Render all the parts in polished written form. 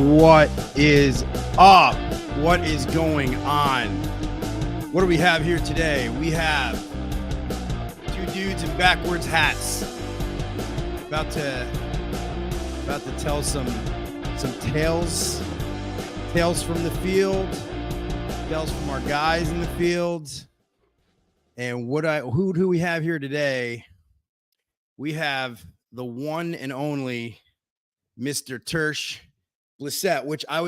What is up? What is going on? What do we have here today? We have two dudes in backwards hats about to tell some tales from the field, tales from our guys in the field. And who do we have here today? We have the one and only Mr. Tersh Blissett, which I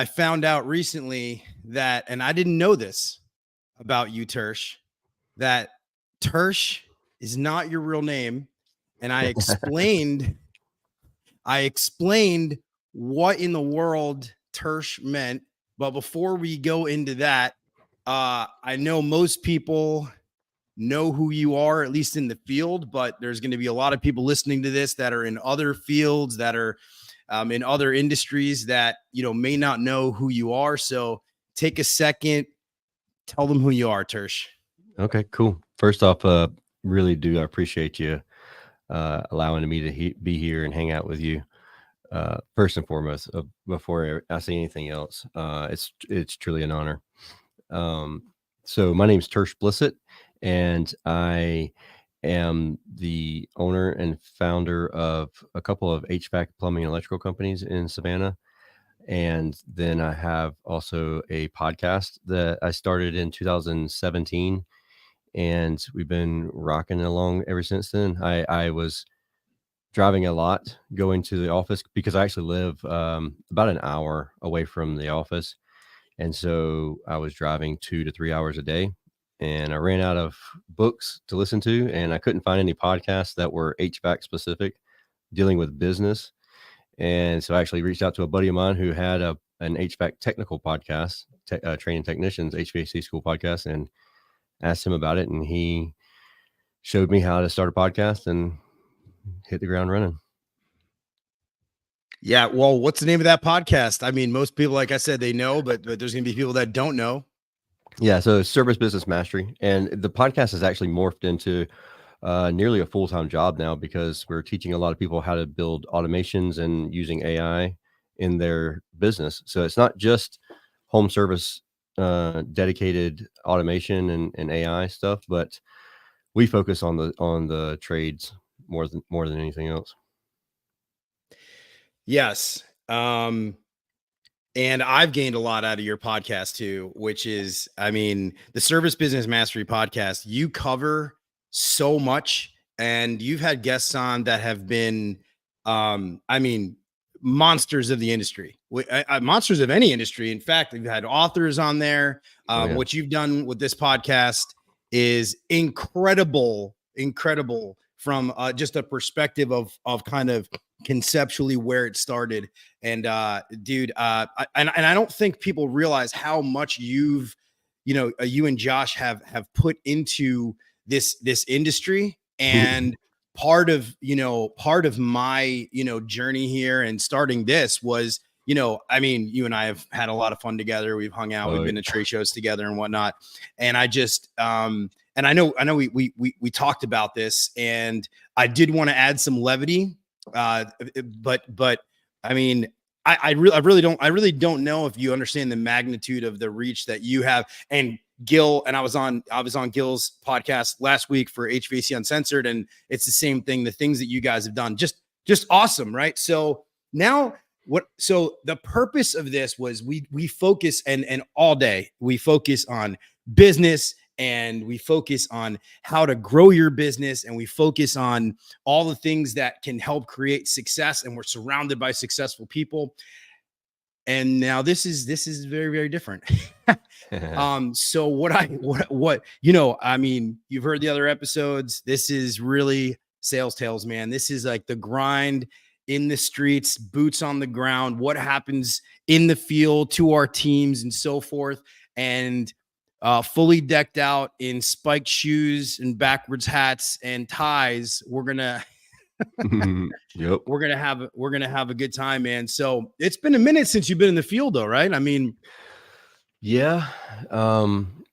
found out recently that, and I didn't know this about you, Tersh, that Tersh is not your real name. And I explained what in the world Tersh meant. But before we go into that, I know most people know who you are, at least in the field, but there's going to be a lot of people listening to this that are in other fields, that are in other industries that, may not know who you are. So take a second, tell them who you are, Tersh. Okay, cool. First off, really do I appreciate you allowing me to be here and hang out with you. First and foremost, before I say anything else, it's truly an honor. So my name is Tersh Blissett, and I am the owner and founder of a couple of HVAC plumbing and electrical companies in Savannah. And then I have also a podcast that I started in 2017, and we've been rocking along ever since then. I was driving a lot going to the office because I actually live about an hour away from the office. And so I was driving 2 to 3 hours a day, and I ran out of books to listen to, and I couldn't find any podcasts that were HVAC specific dealing with business. And so I actually reached out to a buddy of mine who had an HVAC technical podcast, training technicians, HVAC school podcast, and asked him about it. And he showed me how to start a podcast and hit the ground running. Yeah. Well, what's the name of that podcast? I mean, most people, like I said, they know, but there's going to be people that don't know. Yeah. So Service Business Mastery. And the podcast has actually morphed into nearly a full-time job now, because we're teaching a lot of people how to build automations and using AI in their business. So it's not just home service dedicated automation and AI stuff, but we focus on the trades more than anything else. Yes. And I've gained a lot out of your podcast too, which is, the Service Business Mastery podcast. You cover so much, and you've had guests on that have been, monsters of the industry, monsters of any industry. In fact, you've had authors on there. What you've done with this podcast is incredible from just a perspective of kind of conceptually where it started. And dude, and I don't think people realize how much you and Josh have put into this industry. And part of my journey here and starting this was, you and I have had a lot of fun together. We've hung out, we've been to trade shows together and whatnot. And I just and I know we talked about this, and I did want to add some levity. But I really don't know if you understand the magnitude of the reach that you have. And Gil, and I was on Gil's podcast last week for HVAC Uncensored, and it's the same thing. The things that you guys have done, just awesome, right? So now the purpose of this was we focus and all day we focus on business, and we focus on how to grow your business, and we focus on all the things that can help create success. And we're surrounded by successful people. And now this is very, very different. So you've heard the other episodes. This is really sales tales, man. This is like the grind in the streets, boots on the ground, what happens in the field to our teams and so forth. And fully decked out in spiked shoes and backwards hats and ties. We're gonna Yep. We're gonna have a good time, man. So it's been a minute since you've been in the field, though, right? Yeah.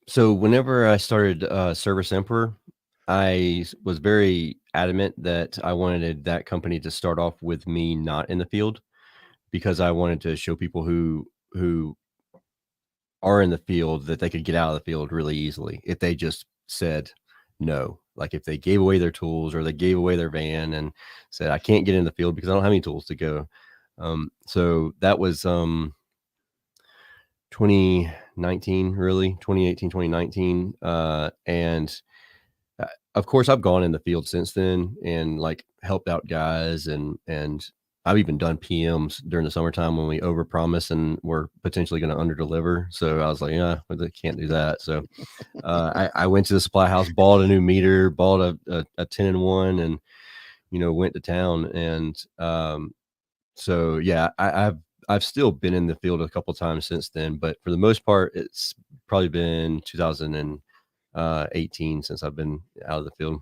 So whenever I started Service Emperor, I was very adamant that I wanted that company to start off with me not in the field, because I wanted to show people who are in the field that they could get out of the field really easily if they just said no. Like if they gave away their tools or they gave away their van and said, I can't get in the field because I don't have any tools to go. So that was 2019, really 2018, 2019. And of course I've gone in the field since then and like helped out guys, and I've even done PMs during the summertime when we overpromise and we're potentially going to underdeliver. So I was like, yeah, I can't do that. So I went to the supply house, bought a new meter, bought a 10-in-1, and went to town. And so yeah, I've still been in the field a couple of times since then, but for the most part, it's probably been 2018 since I've been out of the field.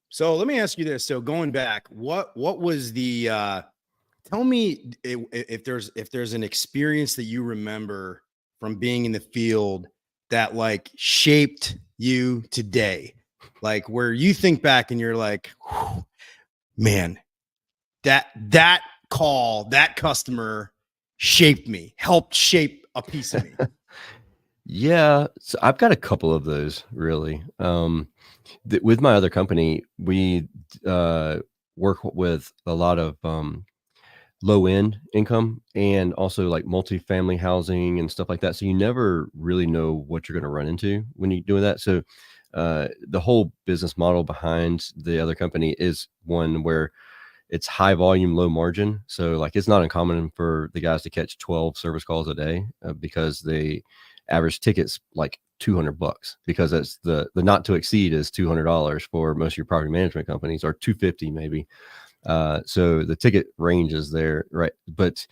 So let me ask you this. So going back, what was the tell me if there's an experience that you remember from being in the field that like shaped you today, like where you think back and you're like, man, that call, that customer shaped me, helped shape a piece of me. Yeah, so I've got a couple of those really. With my other company, we work with a lot of low end income and also like multifamily housing and stuff like that. So you never really know what you're going to run into when you're doing that. So the whole business model behind the other company is one where it's high volume, low margin. So like it's not uncommon for the guys to catch 12 service calls a day because the average ticket's like $200, because that's the not to exceed is $200 for most of your property management companies, or $250 maybe. So the ticket range is there, right? But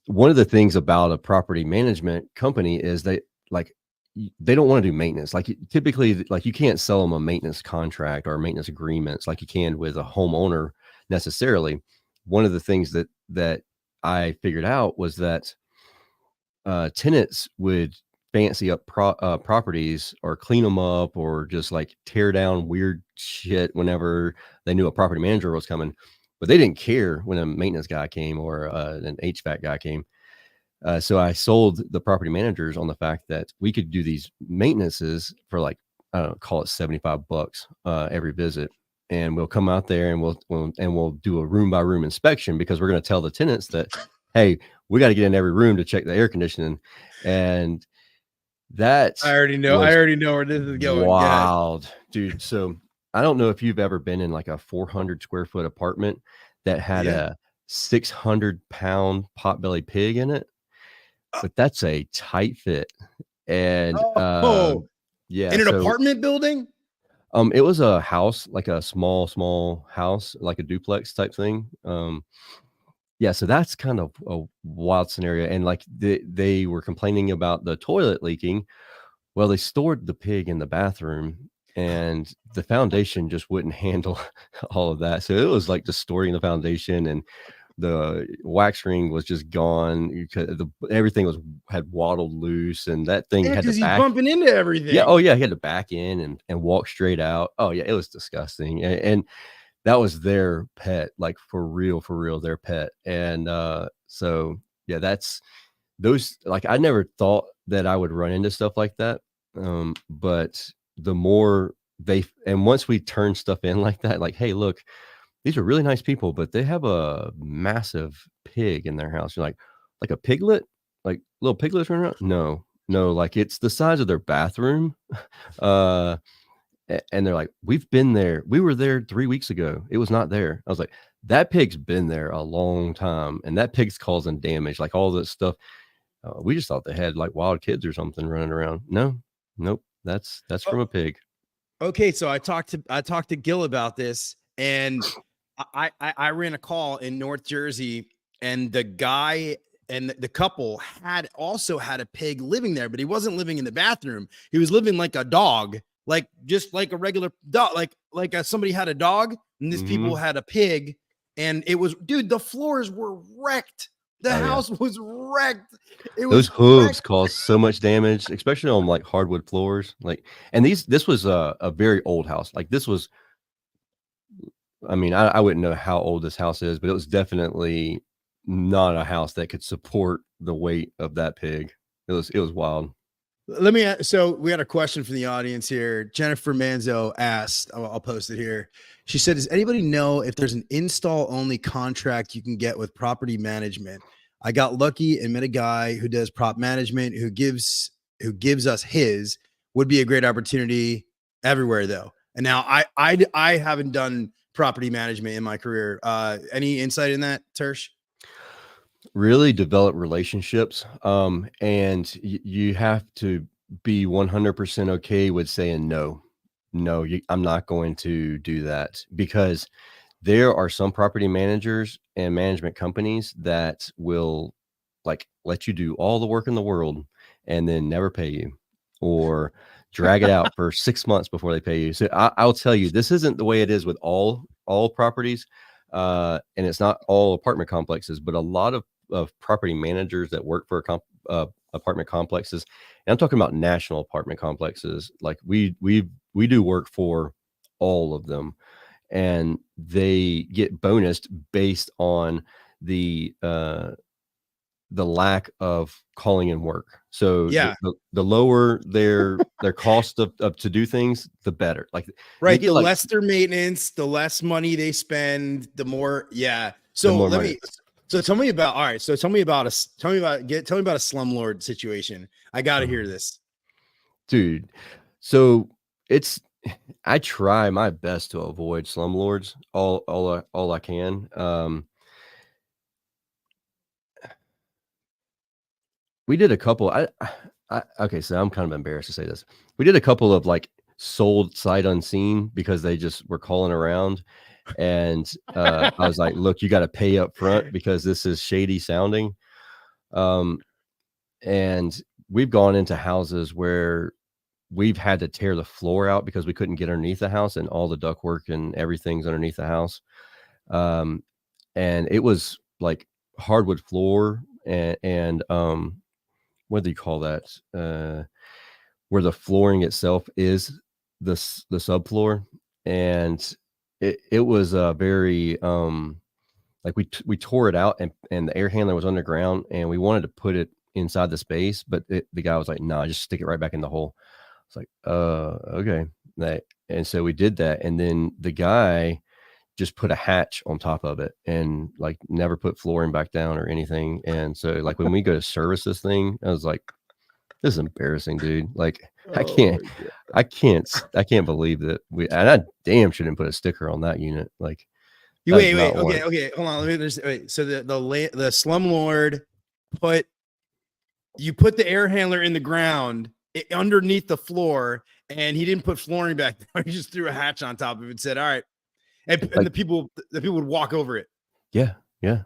one of the things about a property management company is they don't want to do maintenance. Like typically, like you can't sell them a maintenance contract or maintenance agreements like you can with a homeowner necessarily. One of the things that I figured out was that tenants would fancy up properties or clean them up or just like tear down weird shit whenever they knew a property manager was coming, but they didn't care when a maintenance guy came or an HVAC guy came. So I sold the property managers on the fact that we could do these maintenances for like, I don't know, call it $75 every visit. And we'll come out there and we'll do a room by room inspection, because we're going to tell the tenants that, hey, we got to get in every room to check the air conditioning. And that's I already know where this is going. Wild, dude. So I don't know if you've ever been in like a 400 square foot apartment that had a 600-pound potbelly pig in it, but that's a tight fit. And yeah, in an apartment building. It was a house, like a small house, like a duplex type thing. Yeah, so that's kind of a wild scenario. And like they were complaining about the toilet leaking. Well, they stored the pig in the bathroom and the foundation just wouldn't handle all of that. So it was like distorting the foundation, and the wax ring was just gone. Everything had waddled loose, and that thing had to back, bumping into everything. Yeah. Oh yeah. He had to back in and walk straight out. Oh yeah. It was disgusting. And that was their pet, like for real, their pet. And so yeah, that's those, like I never thought that I would run into stuff like that. But the more once we turn stuff in like that, like, hey, look, these are really nice people, but they have a massive pig in their house. You're like a piglet, like little piglets running around? No, like it's the size of their bathroom. And they're like, we've been there. We were there 3 weeks ago. It was not there. I was like, that pig's been there a long time, and that pig's causing damage, like all this stuff. We just thought they had like wild kids or something running around. Nope. That's from a pig. Okay, so I talked to Gil about this, and I ran a call in North Jersey, and the guy and the couple had a pig living there, but he wasn't living in the bathroom. He was living like a dog. Like just like a regular dog, like somebody had a dog and these people had a pig, and it was, dude, the floors were wrecked. The house was wrecked. Those hooves caused so much damage, especially on like hardwood floors. Like, and this was a very old house. Like this was I mean, I wouldn't know how old this house is, but it was definitely not a house that could support the weight of that pig. It was wild. Let me, so we had a question from the audience here. Jennifer Manzo asked, I'll post it here. She said, does anybody know if there's an install only contract you can get with property management? I got lucky and met a guy who does prop management who gives us his. Would be a great opportunity everywhere though. And now I haven't done property management in my career. Any insight in that, Tersh? Really develop relationships. And you have to be 100% okay with saying no. No, I'm not going to do that, because there are some property managers and management companies that will like let you do all the work in the world and then never pay you, or drag it out for 6 months before they pay you. So I'll tell you, this isn't the way it is with all properties, and it's not all apartment complexes, but a lot of property managers that work for apartment complexes, and I'm talking about national apartment complexes. Like we do work for all of them, and they get bonused based on the lack of calling in work. So Yeah. the lower their cost of to do things, the better. Like right, get the like less their maintenance, the less money they spend, the more. Yeah. the So more let money. me. So tell me about. All right. So tell me about tell me about a slumlord situation. I got to hear this, Dude. So it's I try my best to avoid slumlords all I can. We did a couple. Okay, so I'm kind of embarrassed to say this. We did a couple of like sold sight unseen because they just were calling around, and I was like, "Look, you got to pay up front because this is shady sounding." And we've gone into houses where we've had to tear the floor out because we couldn't get underneath the house, and all the ductwork and everything's underneath the house. Um, and it was like hardwood floor, and what do you call that? Where the flooring itself is the subfloor, and it was a very like we tore it out, and the air handler was underground, and we wanted to put it inside the space, but the guy was like, "No, nah, just stick it right back in the hole." It's like, okay. And so we did that, and then the guy just put a hatch on top of it and like never put flooring back down or anything. And so like when we go to service this thing, I was like, this is embarrassing, dude. Like I can't believe that and I damn shouldn't put a sticker on that unit. Like you wait, okay, hold on. Let me just wait. So the slumlord put the air handler in the ground underneath the floor, and he didn't put flooring back there. He just threw a hatch on top of it and said, all right. And like, the people would walk over it. Yeah.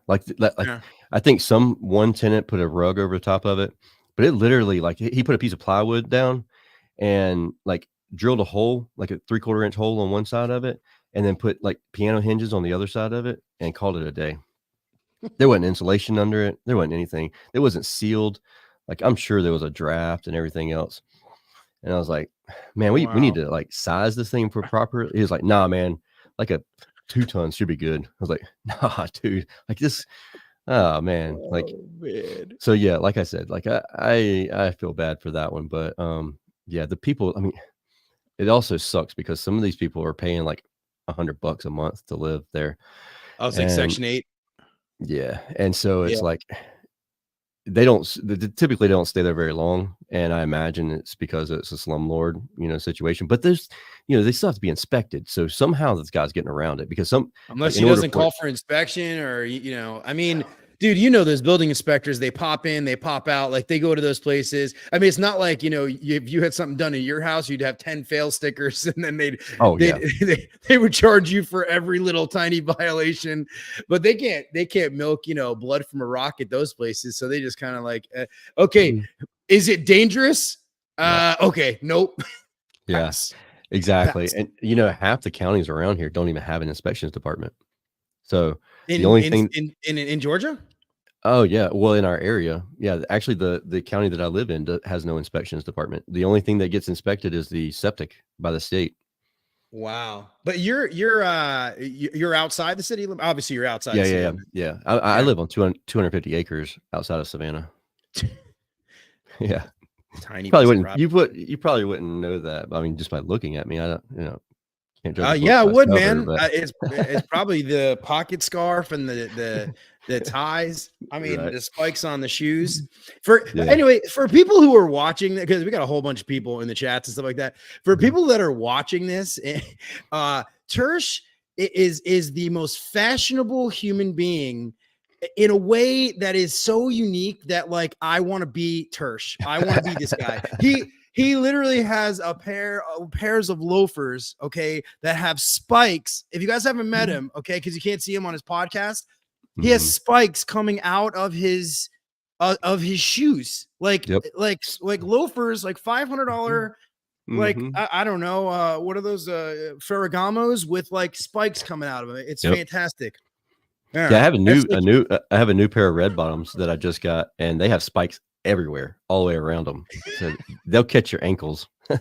Like yeah. I think one tenant put a rug over the top of it, but it literally, like, he put a piece of plywood down and like drilled a hole, like a 3/4 inch hole on one side of it, and then put like piano hinges on the other side of it and called it a day. There wasn't insulation under it. There wasn't anything. It wasn't sealed. Like, I'm sure there was a draft and everything else. And I was like, man, we need to like size this thing for proper. He was like, nah, man, like a 2 tons should be good. I was like, nah, dude, like this. Oh man. Like, man. So yeah, like I said, like I feel bad for that one, but yeah, the people, I mean, it also sucks because some of these people are paying like $100 a month to live there. I was like Section 8. Yeah. And so it's like, they typically don't stay there very long. And I imagine it's because it's a slumlord, situation, but there's, they still have to be inspected. So somehow this guy's getting around it because unless he doesn't call for inspection or, I mean, dude, those building inspectors, they pop in, they pop out, like they go to those places. I mean, it's not like, if you had something done in your house, you'd have 10 fail stickers and then they would charge you for every little tiny violation, but they can't milk, blood from a rock at those places. So they just kind of like, okay, is it dangerous? Okay. Nope. Yes, exactly. And half the counties around here don't even have an inspections department. So the only thing in Georgia? Oh yeah. Well, in our area. Yeah. Actually the county that I live in has no inspections department. The only thing that gets inspected is the septic by the state. Wow. But you're outside the city limit. Obviously you're outside the city Yeah. limit. Yeah. I live on 250 acres outside of Savannah. Yeah. Tiny Probably piece of wouldn't, property. you probably wouldn't know that. I mean, just by looking at me, I don't, can't judge a book Yeah, I by its would, cover, man. but It's probably the pocket scarf and the ties. I mean, right. the spikes on the shoes. For Yeah. anyway, for people who are watching, because we got a whole bunch of people in the chats and stuff like that. For people that are watching this, Tersh is the most fashionable human being in a way that is so unique that like I want to be Tersh. I want to be this guy. He literally has pairs of loafers, okay, that have spikes. If you guys haven't met him, okay, because you can't see him on his podcast, he has spikes coming out of his shoes, like loafers, like $500. Like I don't know, what are those Ferragamos with like spikes coming out of it? It's fantastic. Yeah, I have I have a new pair of red bottoms that I just got, and they have spikes everywhere, all the way around them. So they'll catch your ankles. Oh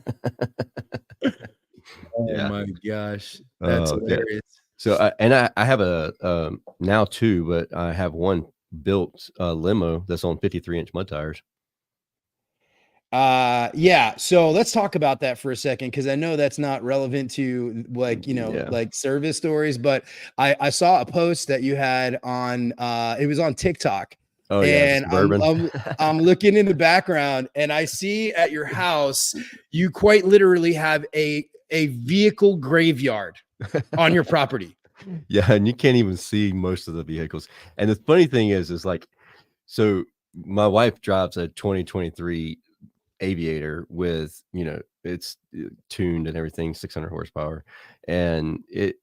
my gosh, that's hilarious. Yeah. So I have a now two, but I have one built limo that's on 53-inch mud tires. Yeah, so let's talk about that for a second, because I know that's not relevant to like like service stories, but I saw a post that you had on it was on TikTok. Oh and yeah, I'm looking in the background and I see at your house you quite literally have a vehicle graveyard on your property. Yeah, and you can't even see most of the vehicles. And the funny thing is like, so my wife drives a 2023 Aviator with, it's tuned and everything, 600 horsepower, and it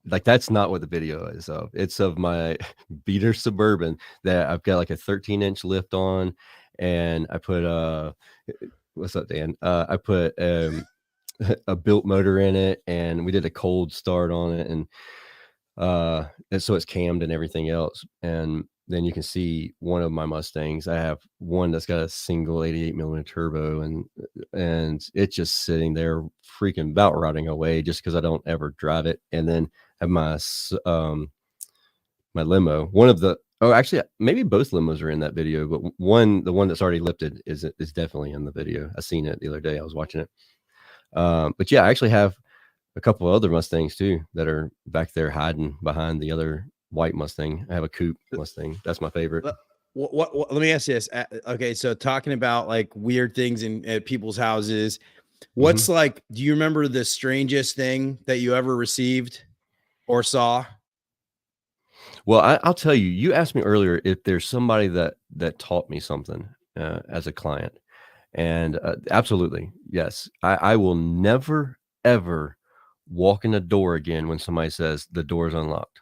like that's not what the video is of. It's of my beater Suburban that I've got like a 13-inch lift on, and I put what's up, Dan? I put a built motor in it, and we did a cold start on it, and so it's cammed and everything else. And then you can see one of my Mustangs. I have one that's got a single 88 millimeter turbo, and it's just sitting there freaking about rotting away just because I don't ever drive it. And then have my my limo. Actually maybe both limos are in that video, but the one that's already lifted is definitely in the video. I seen it the other day. I was watching it. But yeah, I actually have a couple of other Mustangs too that are back there hiding behind the other white Mustang. I have a coupe Mustang. That's my favorite. Let me ask you this. Okay, so talking about like weird things in at people's houses, what's like, do you remember the strangest thing that you ever received or saw? Well, I'll tell you, you asked me earlier if there's somebody that taught me something as a client. And absolutely, yes. I will never, ever walk in the door again when somebody says the door's unlocked.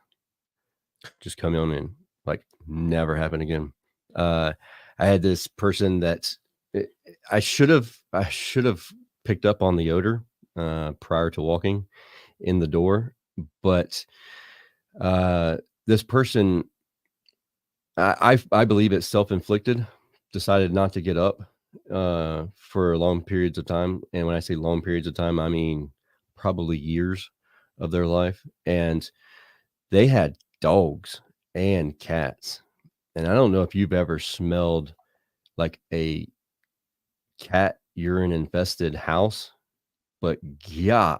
Just come on in. Like, never happen again. I had this person that I should have picked up on the odor prior to walking in the door, but this person, I believe it's self-inflicted, decided not to get up for long periods of time. And when I say long periods of time, I mean probably years of their life. And they had dogs and cats. And I don't know if you've ever smelled like a cat urine infested house, but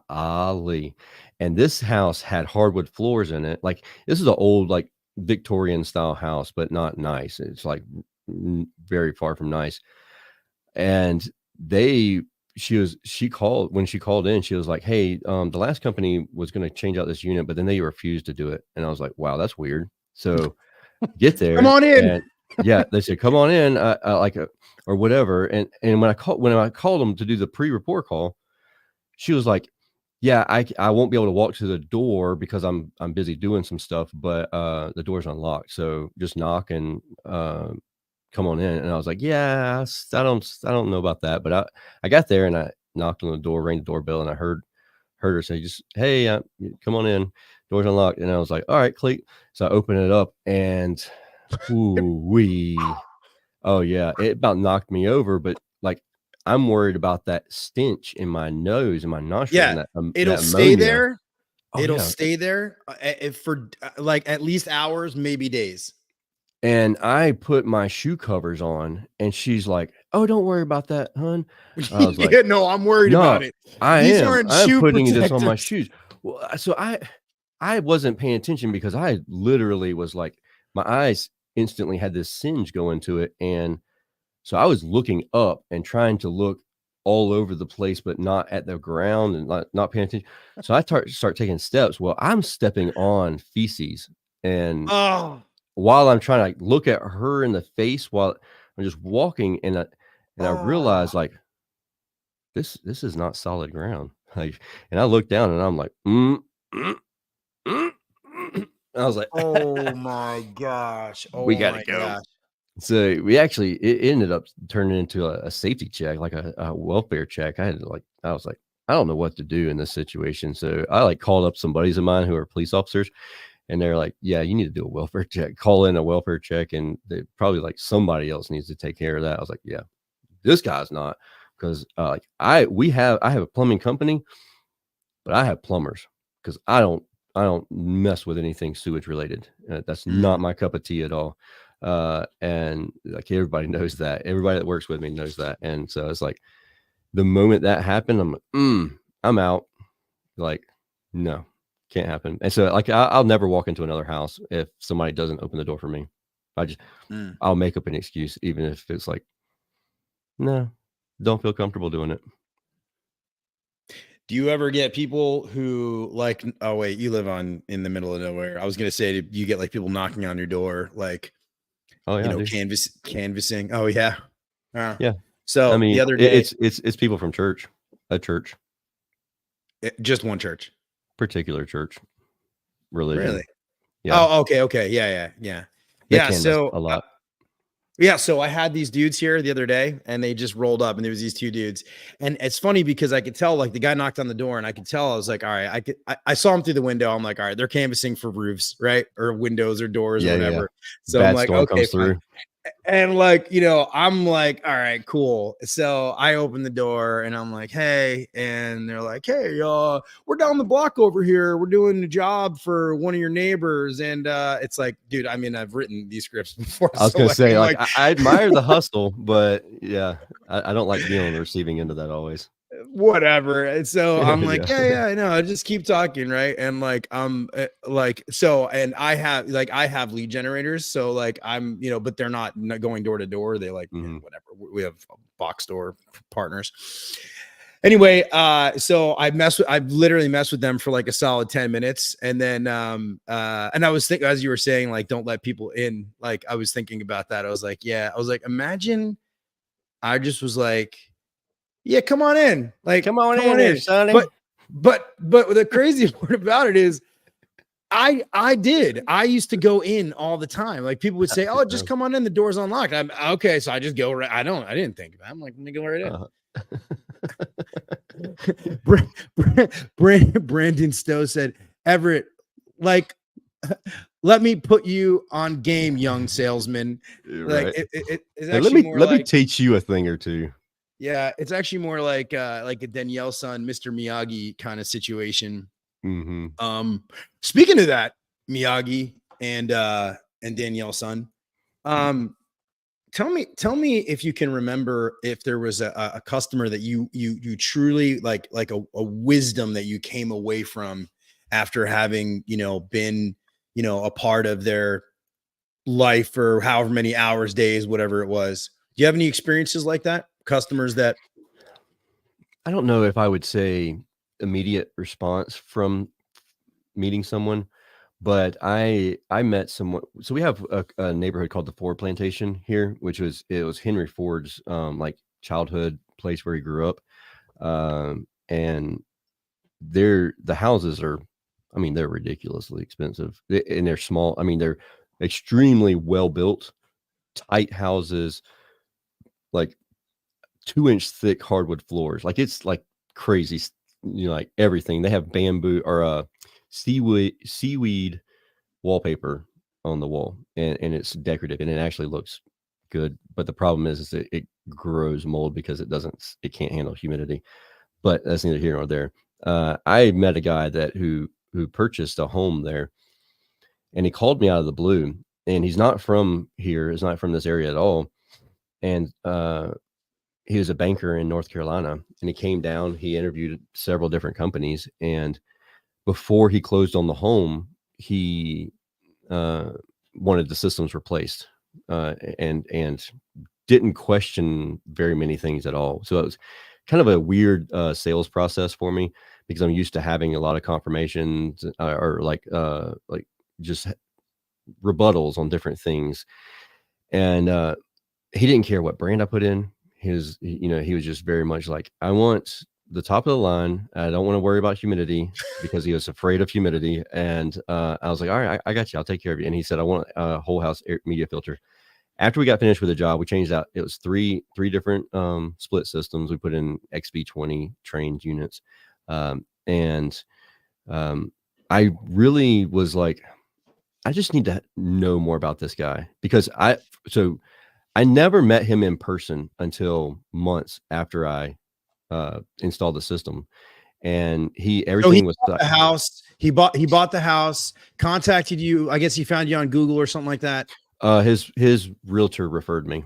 golly. And this house had hardwood floors in it. Like, this is an old, like Victorian style house, but not nice. It's like very far from nice. And she called in, she was like, hey, the last company was going to change out this unit, but then they refused to do it. And I was like, wow, that's weird. So get there. Come on in. And yeah, they said, come on in, or whatever. And when I called them to do the pre-report call, she was like, yeah, I won't be able to walk to the door because I'm busy doing some stuff, but the door's unlocked. So just knock and come on in. And I was like, yeah, I don't know about that. But I got there and I knocked on the door, rang the doorbell, and I heard her say, just, hey, come on in, door's unlocked. And I was like, all right, click. So I opened it up, and oh yeah, it about knocked me over. But like, I'm worried about that stench in my nose and my nostrils Yeah, and that it'll that stay ammonia. there. Oh It'll yeah. stay there for like at least hours, maybe days. And I put my shoe covers on, and she's like, "Oh, don't worry about that, hun." I was like, Yeah, no, I'm worried about "No, it. I These am. aren't I'm shoe putting this on my protectors. shoes." Well, so I wasn't paying attention because I literally was like, my eyes instantly had this singe go into it, and so I was looking up and trying to look all over the place, but not at the ground and not paying attention. So I start taking steps. Well, I'm stepping on feces, and Oh, while I'm trying to, like, look at her in the face while I'm just walking, and I realized, oh, like, this is not solid ground. Like, and I look down and I'm like, mm, mm." I was like, oh my gosh. "We Oh gotta my go." gosh. So we actually it ended up turning into a safety check, like a welfare check. I was like, I don't know what to do in this situation. So I like called up some buddies of mine who are police officers, and they're like, "Yeah, you need to do a welfare check. Call in a welfare check, and they probably like somebody else needs to take care of that." I was like, "Yeah, this guy's not," because like I have a plumbing company, but I have plumbers because I don't mess with anything sewage related. That's not Mm. my cup of tea at all. And like everybody knows that. Everybody that works with me knows that. And so it's like the moment that happened, I'm like, I'm out. Like, no, can't happen. And so like I'll never walk into another house if somebody doesn't open the door for me. I just Mm. I'll make up an excuse, even if it's like, no, don't feel comfortable doing it. Do you ever get people who like, oh wait, you live in the middle of nowhere. I was gonna say, do you get like people knocking on your door, like, Oh yeah, I do. canvassing? Oh yeah. Yeah. I So the mean, other day, it's people from church, a church, just one church. particular church, religion. Really? Yeah, Oh, okay, okay. Yeah, yeah, yeah. they Yeah, canvass so, a lot. yeah, so I had these dudes here the other day, and they just rolled up, and there was these 2 dudes, and it's funny because I could tell, like, the guy knocked on the door, and I could tell, I was like, "All right," I saw him through the window, I'm like, "All right, they're canvassing for roofs, right? Or windows or doors or Yeah, yeah, yeah. whatever." So I'm Bad like, storm "Okay, comes fine." through. And like, I'm like, all right, cool. So I open the door and I'm like, hey, and they're like, hey, we're down the block over here. We're doing a job for one of your neighbors. And it's like, dude, I mean, I've written these scripts before. I was So gonna like, say, I'm like, like, I admire the hustle, but yeah, I don't like being on the receiving end of that always. whatever. And so I'm like, Yeah. yeah, I know. I just keep talking, right? And like, like, so, and I have lead generators, so like, but they're not going door to door. They like, Mhm. whatever. We have box store partners. Anyway, so I've literally messed with them for like a solid 10 minutes. And then, and I was thinking, as you were saying, like, don't let people in. Like, I was thinking about that. I was like, yeah, I was like, imagine I just was like, yeah, come on in. Like, "Come on come in on here, in. sonny." But the crazy part about it is I used to go in all the time. Like people would say, "Oh, just come on in. The door's unlocked." I'm okay, so I just go right. I didn't think of that. I'm like, let me go right in. Uh-huh. Brandon Stowe said, Everett, like, let me put you on game, young salesman. Like Right. it's Hey, actually more let me like, teach you a thing or two. yeah, it's actually more like a Danielle son, Mr. Miyagi kind of situation. Mhm. Speaking of that, Miyagi and Danielle son, um, tell me if you can remember if there was a customer that you truly like a wisdom that you came away from after having been a part of their life for however many hours, days, whatever it was. Do you have any experiences like that? Customers that I don't know if I would say immediate response from meeting someone, but I met someone. So we have a neighborhood called the Ford Plantation here, which was Henry Ford's like childhood place where he grew up. And the houses are, I mean, they're ridiculously expensive, and they're small. I mean, they're extremely well built, tight houses, like 2-inch thick hardwood floors. Like it's like crazy, like everything. They have bamboo or seaweed wallpaper on the wall, and it's decorative, and it actually looks good. But the problem is it grows mold because it can't handle humidity. But that's neither here nor there. I met a guy who purchased a home there, and he called me out of the blue. And he's not from here. He's not from this area at all. And he was a banker in North Carolina, and he came down. He interviewed several different companies, and before he closed on the home, he wanted the systems replaced, and didn't question very many things at all. So it was kind of a weird sales process for me, because I'm used to having a lot of confirmations or like just rebuttals on different things. And he didn't care what brand I put in. He was just very much like, I want the top of the line. I don't want to worry about humidity, because he was afraid of humidity. And I was like, all right, I got you. I'll take care of you. And he said, I want a whole house media filter. After we got finished with the job, we changed out. It was three different split systems. We put in XB20 trained units. And I really was like, I just need to know more about this guy, because I never met him in person until months after I installed the system. And everything was the house. He bought the house, contacted you. I guess he found you on Google or something like that. His realtor referred me.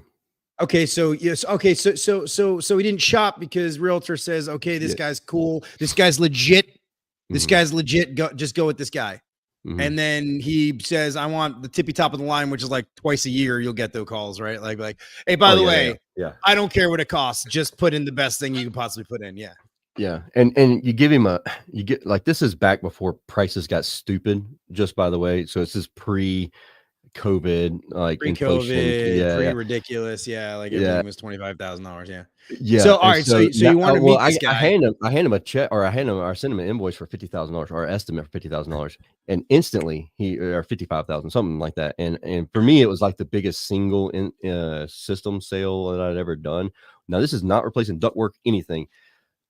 Okay. So yes. Okay. So he didn't shop because realtor says, okay, this guy's cool. This guy's legit. This guy's legit. Just go with this guy. And then he says, I want the tippy top of the line, which is like twice a year. You'll get those calls, right? Like, hey, by the way, I don't care what it costs. Just put in the best thing you can possibly put in. Yeah. Yeah. And you give him this is back before prices got stupid, just by the way. So this is pre-COVID, like pre-COVID, ridiculous. Yeah. Like everything was $25,000. Yeah. Yeah. So all right. So you want to meet this guy? I hand him a check, or send him an invoice for $50,000, or estimate for $50,000, and instantly or 55,000, something like that. And for me, it was like the biggest single system sale that I'd ever done. Now, this is not replacing ductwork, anything.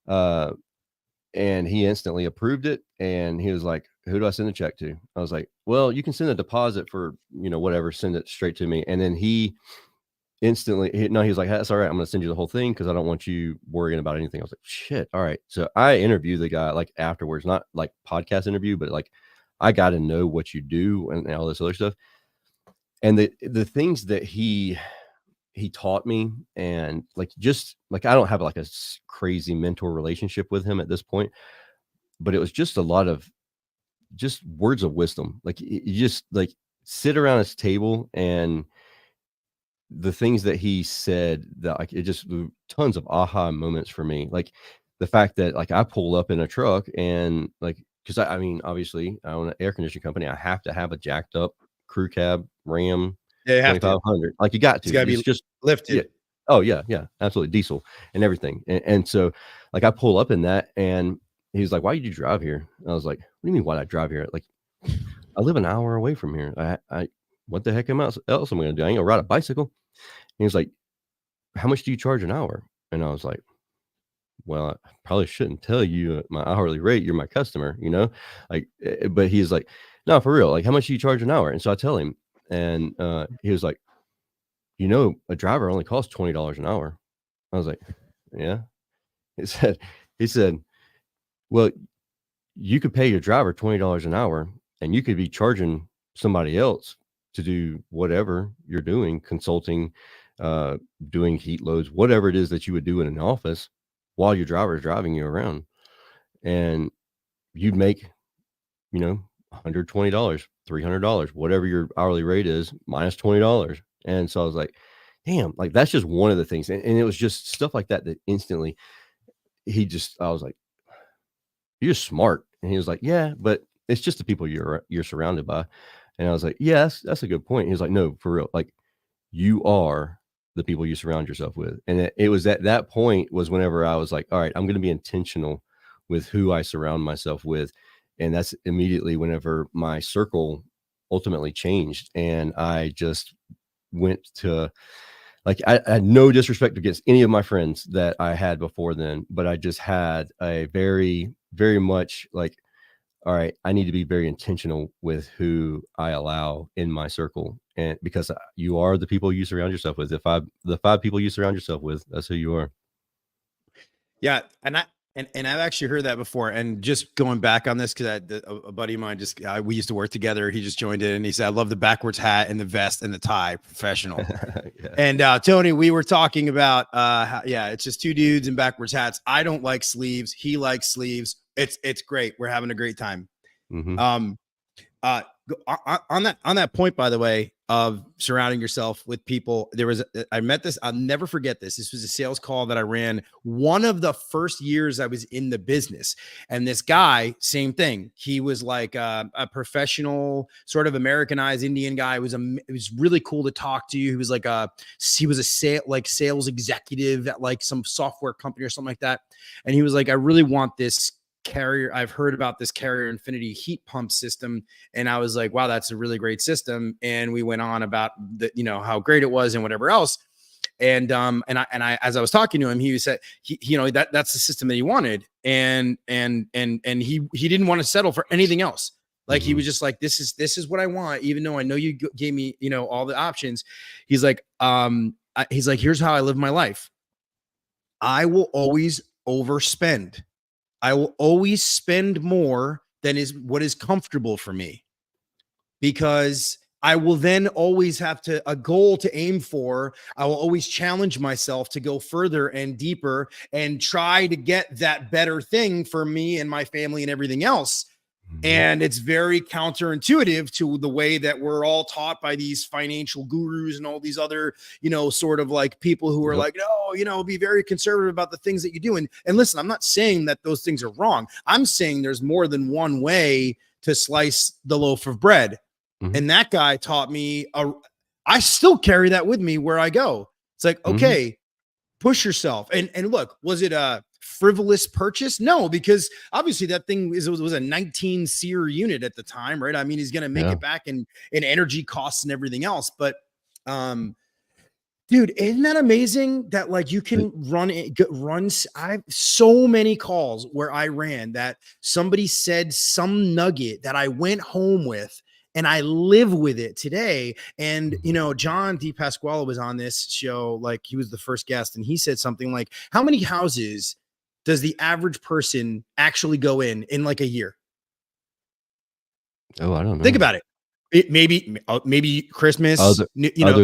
And he instantly approved it, and he was like, who do I send the check to? I was like, well, you can send a deposit for whatever, send it straight to me. And then he instantly, he was like, that's all right, I'm gonna send you the whole thing, because I don't want you worrying about anything. I was like, shit, all right. So I interviewed the guy like afterwards, not like podcast interview, but like I got to know what you do and all this other stuff. And the things that he taught me, and like, just like, I don't have like a crazy mentor relationship with him at this point, but it was just a lot of just words of wisdom. Like, you just like sit around his table, and the things that he said, that like, it just tons of aha moments for me. Like the fact that like I pull up in a truck, and like, because I mean, obviously I own an air conditioning company. I have to have a jacked up crew cab Ram 2500. Like, you got to. It's got to be just lifted. Yeah. Oh yeah, absolutely, diesel and everything. And so like I pull up in that, and he's like, "Why did you drive here?" And I was like, "What do you mean, why did I drive here? Like, I live an hour away from here. I what the heck else am I gonna do? I ain't gonna ride a bicycle." And he was like, "How much do you charge an hour?" And I was like, well, I probably shouldn't tell you my hourly rate. You're my customer, like, but he's like, no, for real. Like, how much do you charge an hour? And so I tell him, and he was like, a driver only costs $20 an hour. I was like, yeah. He said, well, you could pay your driver $20 an hour, and you could be charging somebody else to do whatever you're doing, consulting, doing heat loads, whatever it is that you would do in an office, while your driver is driving you around, and you'd make, $120, $300, whatever your hourly rate is, minus $20. And so I was like, damn, like, that's just one of the things. And it was just stuff like that instantly I was like, you're smart. And he was like, yeah, but it's just the people you're surrounded by. And I was like, yes, that's a good point. He was like, no, for real. Like, you are the people you surround yourself with. And it was at that point was whenever I was like, all right, I'm going to be intentional with who I surround myself with. And that's immediately whenever my circle ultimately changed. And I just went to, like, I had no disrespect against any of my friends that I had before then, but I just had a very, very much like all right, I need to be very intentional with who I allow in my circle. And because you are the people you surround yourself with. The 5 people you surround yourself with, that's who you are. Yeah. And I've actually heard that before. And just going back on this, because a buddy of mine we used to work together. He just joined in and he said, I love the backwards hat and the vest and the tie, professional. Yeah. And Tony, we were talking about, it's just 2 dudes in backwards hats. I don't like sleeves. He likes sleeves. It's great. We're having a great time. Mm-hmm. On that point, by the way, of surrounding yourself with people, I met this, I'll never forget this. This was a sales call that I ran one of the first years I was in the business. And this guy, same thing. He was like a professional, sort of Americanized Indian guy. It was really cool to talk to. He was a sales executive at like some software company or something like that. And he was like, I really want this Carrier. I've heard about this Carrier Infinity heat pump system. And I was like, wow, that's a really great system. And we went on about how great it was and whatever else. And I, as I was talking to him, he said, that's the system that he wanted. And he didn't want to settle for anything else. Like, he was just like, this is what I want. Even though I know you gave me, all the options. He's like, here's how I live my life. I will always overspend. I will always spend more than what is comfortable for me, because I will then always have a goal to aim for. I will always challenge myself to go further and deeper and try to get that better thing for me and my family and everything else. And it's very counterintuitive to the way that we're all taught by these financial gurus and all these other, sort of like people who are like, no, be very conservative about the things that you do. And listen, I'm not saying that those things are wrong. I'm saying there's more than one way to slice the loaf of bread. And that guy taught me, I still carry that with me where I go. It's like, okay, push yourself. And look, was it a frivolous purchase? No, because obviously that thing was a 19 SEER unit at the time, right? I mean, he's going to make it back in energy costs and everything else. But, dude, isn't that amazing that like you can run? I have so many calls where I ran that somebody said some nugget that I went home with, and I live with it today. And, John DePasquale was on this show. Like, he was the first guest, and he said something like, how many houses does the average person actually go in like a year? Oh, I don't know. Think about it. Maybe Christmas, other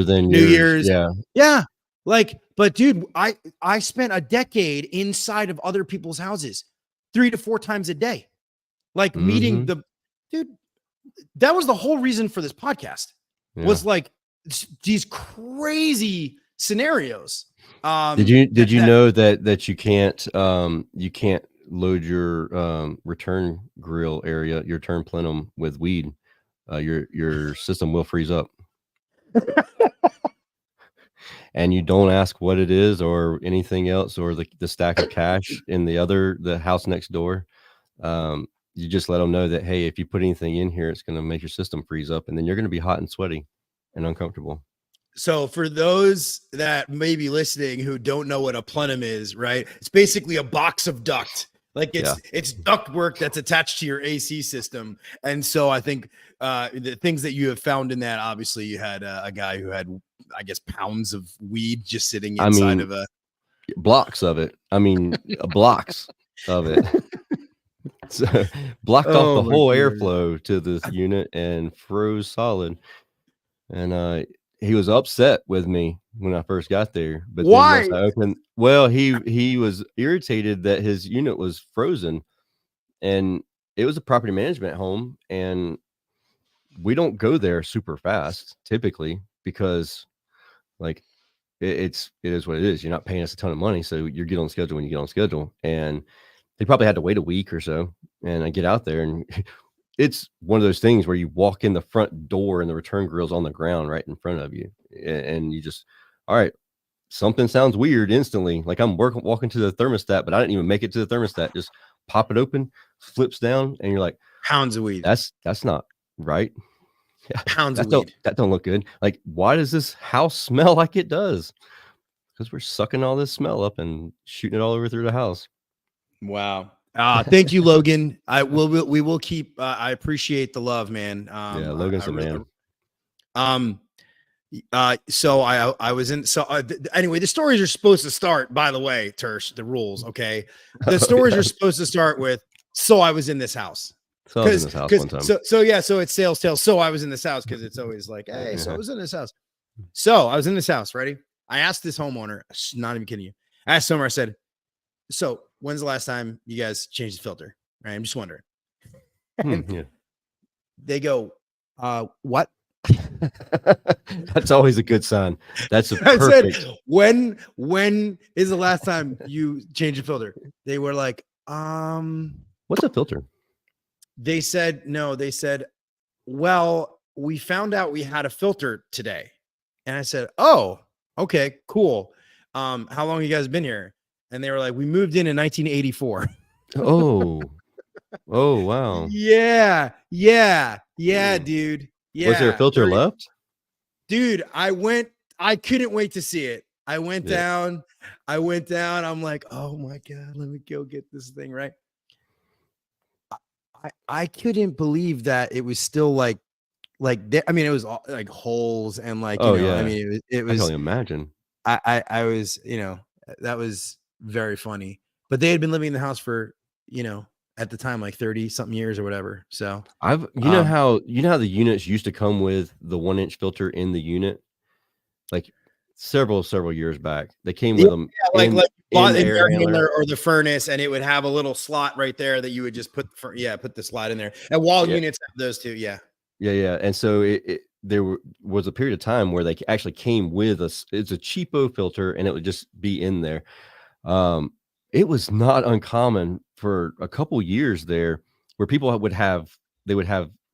than New Year's. Yeah. Like, but dude, I spent a decade inside of other people's houses 3 to 4 times a day, like meeting dude. That was the whole reason for this podcast, was like these crazy scenarios. Did you know that you can't load your return grill area, your return plenum with weed? Your system will freeze up. And you don't ask what it is or anything else, or the stack of cash in the house next door. You just let them know that, hey, if you put anything in here, it's going to make your system freeze up, and then you're going to be hot and sweaty and uncomfortable. So for those that may be listening who don't know what a plenum is, right? It's basically a box of duct. Like it's duct work that's attached to your AC system. And so I think the things that you have found in that, obviously you had a guy who had, I guess, pounds of weed just sitting inside of blocks of it. Blocks of it. So blocked off the whole airflow to this unit and froze solid. And he was upset with me when I first got there. But why? He was irritated that his unit was frozen, and it was a property management home, and we don't go there super fast typically, because like it is what it is. You're not paying us a ton of money, so you get on schedule when you get on schedule. And they probably had to wait a week or so, and I get out there, and it's one of those things where you walk in the front door and the return grill's on the ground right in front of you, and you just, all right, something sounds weird instantly. Like I'm walking to the thermostat, but I didn't even make it to the thermostat. Just pop it open, flips down, and you're like, pounds of weed. That's not right. Yeah, pounds of weed. That don't look good. Like, why does this house smell like it does? Because we're sucking all this smell up and shooting it all over through the house. Wow. Thank you, Logan. We will keep. I appreciate the love, man. Yeah, Logan's a man. So I was in. So anyway, the stories are supposed to start. By the way, Tersh, the rules. Okay, the stories are supposed to start with. So I was in this house. So I was in this house one time. So it's sales tales. So I was in this house because it's always like, hey, so I was in this house. So I was in this house. Ready? I asked this homeowner. Not even kidding you. I asked homeowner. I said, so when's the last time you guys changed the filter? Right? I'm just wondering. Yeah. They go, what? That's always a good sign. That's a perfect. I said, when is the last time you changed a filter? They were like, what's a filter? They said, no, they said, well, we found out we had a filter today. And I said, oh, okay, cool. How long have you guys been here? And they were like, we moved in 1984. Oh, wow. Yeah, dude. Yeah. Was there a filter left? Dude, I couldn't wait to see it. I went down. I'm like, oh my God, let me go get this thing, right? I couldn't believe that it was still like I mean, it was all, like holes and like, I mean, it was. I can only imagine. I was, that was very funny. But they had been living in the house for, at the time, like 30 something years or whatever. So you know how the units used to come with the 1-inch filter in the unit, like several years back. They came with them, like in the air handler or the furnace, and it would have a little slot right there that you would just put the slot in there. And wall units have those too. Yeah. And so there was a period of time where they actually came with it's a cheapo filter, and it would just be in there. It was not uncommon for a couple years there where people would have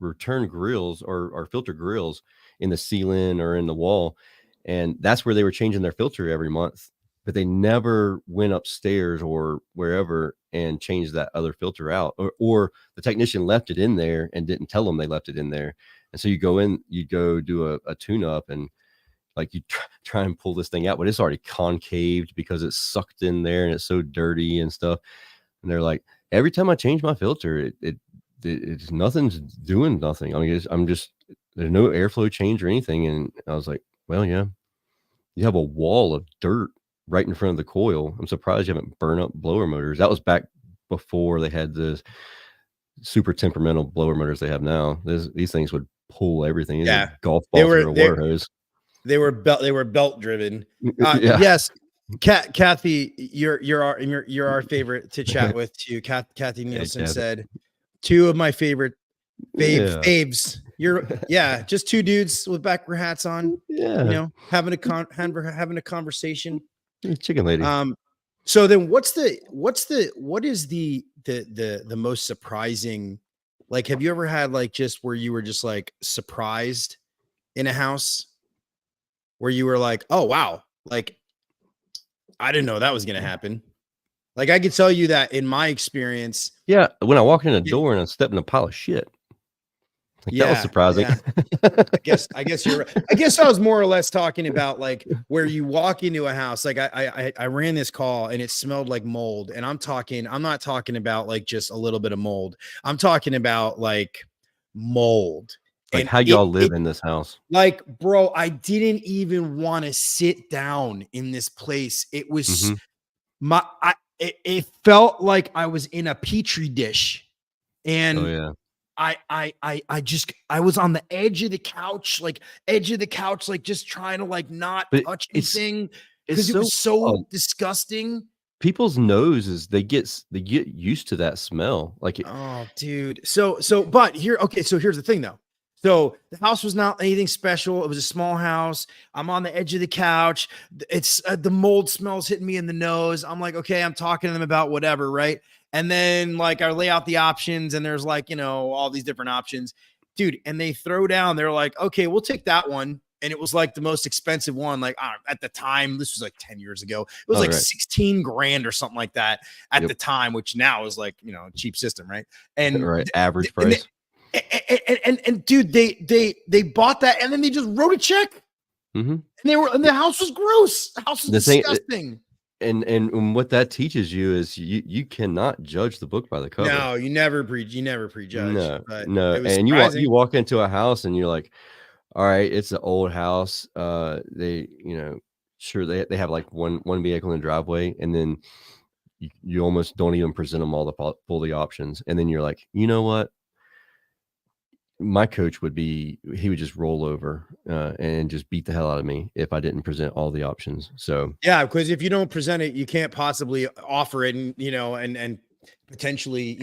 return grills or filter grills in the ceiling or in the wall, and that's where they were changing their filter every month. But they never went upstairs or wherever and changed that other filter out, or the technician left it in there and didn't tell them they left it in there. And so you go do a tune up, and like you try and pull this thing out, but it's already concaved because it's sucked in there and it's so dirty and stuff. And they're like, every time I change my filter, it's nothing's doing nothing. I mean, there's no airflow change or anything. And I was like, well, yeah, you have a wall of dirt right in front of the coil. I'm surprised you haven't burned up blower motors. That was back before they had the super temperamental blower motors they have now. These things would pull everything. Yeah, golf ball through a water hose. They were belt driven. Yes, Kathy, you're our favorite to chat with too. Kathy Nielsen said, 2 of my favorite faves. Just 2 dudes with backward hats on. Yeah, having a conversation. Chicken lady. So then what is the most surprising? Like, have you ever had like just where you were just like surprised in a house where you were like, oh wow, like I didn't know that was gonna happen? Like, I could tell you that in my experience. Yeah, when I walk in a door and I step in a pile of shit. Like, that was surprising. Yeah. I guess you're right. I guess I was more or less talking about like where you walk into a house. Like I ran this call and it smelled like mold. And I'm not talking about like just a little bit of mold. I'm talking about like mold. Like, and how y'all live in this house. Like, bro, I didn't even want to sit down in this place. It was it felt like I was in a petri dish. And I was on the edge of the couch, like just trying to like not touch anything because it was so disgusting. People's noses, they get used to that smell. Like, oh, dude. But here's the thing though. So the house was not anything special. It was a small house. I'm on the edge of the couch. It's the mold smells hitting me in the nose. I'm like, okay, I'm talking to them about whatever, right? And then like I lay out the options and there's like, all these different options, dude. And they throw down, they're like, okay, we'll take that one. And it was like the most expensive one. Like at the time, this was like 10 years ago. It was 16 grand or something like that at the time, which now is like, a cheap system. Right. And average price. And dude, they bought that and then they just wrote a check. And the house was gross. The house was disgusting. And what that teaches you is you cannot judge the book by the cover. No, you never prejudge. No, But no. it was And you surprising. walk into a house and you're like, all right, it's an old house. They, sure they have like one vehicle in the driveway, and then you almost don't even present them all the options. And then you're like, you know what? My coach he would just roll over and just beat the hell out of me if I didn't present all the options. So yeah, because if you don't present it, you can't possibly offer it, and and potentially